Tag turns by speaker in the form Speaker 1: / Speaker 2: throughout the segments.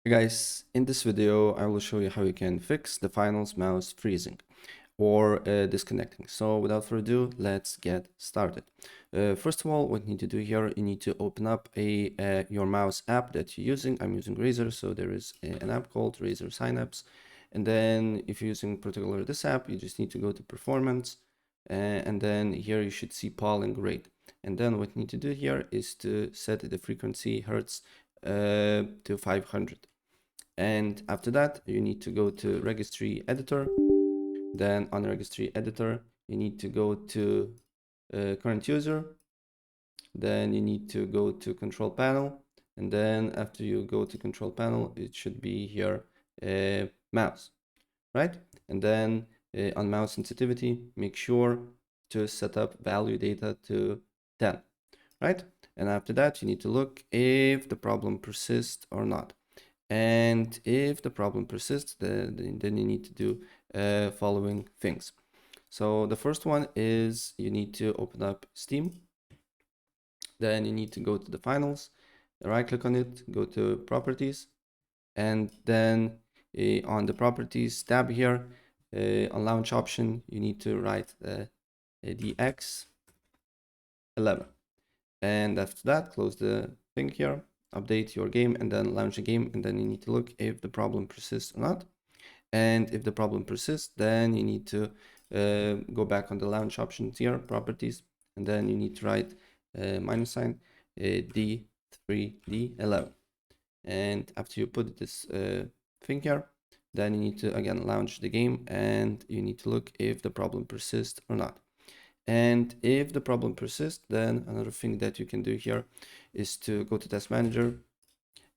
Speaker 1: Hey guys, in this video I will show you how you can fix the Finals mouse freezing or disconnecting. So without further ado, let's get started. First of all, what you need to do here, you need to open up your mouse app that you're using. I'm using Razer, so there is an app called Razer Synapse. And then if you're using particularly this app, you just need to go to Performance, and then here you should see polling rate. And then what you need to do here is to set the frequency hertz to 500. And after that, you need to go to registry editor. Then on registry editor, you need to go to current user. Then you need to go to control panel. And then after you go to control panel, it should be here mouse, right? And then on mouse sensitivity, make sure to set up value data to 10, right? And after that, you need to look if the problem persists or not. And if the problem persists, then you need to do following things. So the first one is you need to open up Steam. Then you need to go to the finals, right click on it, go to properties, and then on the properties tab here, on launch option, you need to write DX11. And after that, close the thing here, update your game, and then launch a game. And then you need to look if the problem persists or not. And if the problem persists, then you need to go back on the launch options here, properties, and then you need to write minus sign D3D11. And after you put this thing here, then you need to again launch the game, and you need to look if the problem persists or not. And if the problem persists, then another thing that you can do here is to go to Task Manager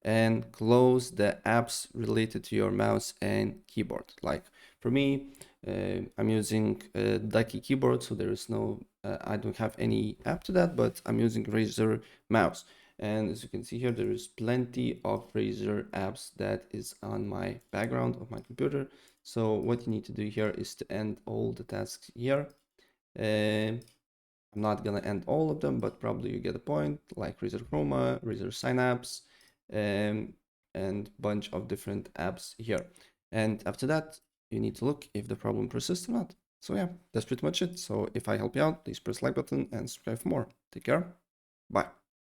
Speaker 1: and close the apps related to your mouse and keyboard. Like for me, I'm using Ducky keyboard, so there is no, I don't have any app to that, but I'm using Razer mouse. And as you can see here, there is plenty of Razer apps that is on my background of my computer. So what you need to do here is to end all the tasks here. I'm not gonna end all of them, but probably you get a point, like Razer Chroma, Razer Synapse, and bunch of different apps here. And after that, you need to look if the problem persists or not. So yeah, that's pretty much it. So if I help you out, please press like button and subscribe for more. Take care. Bye.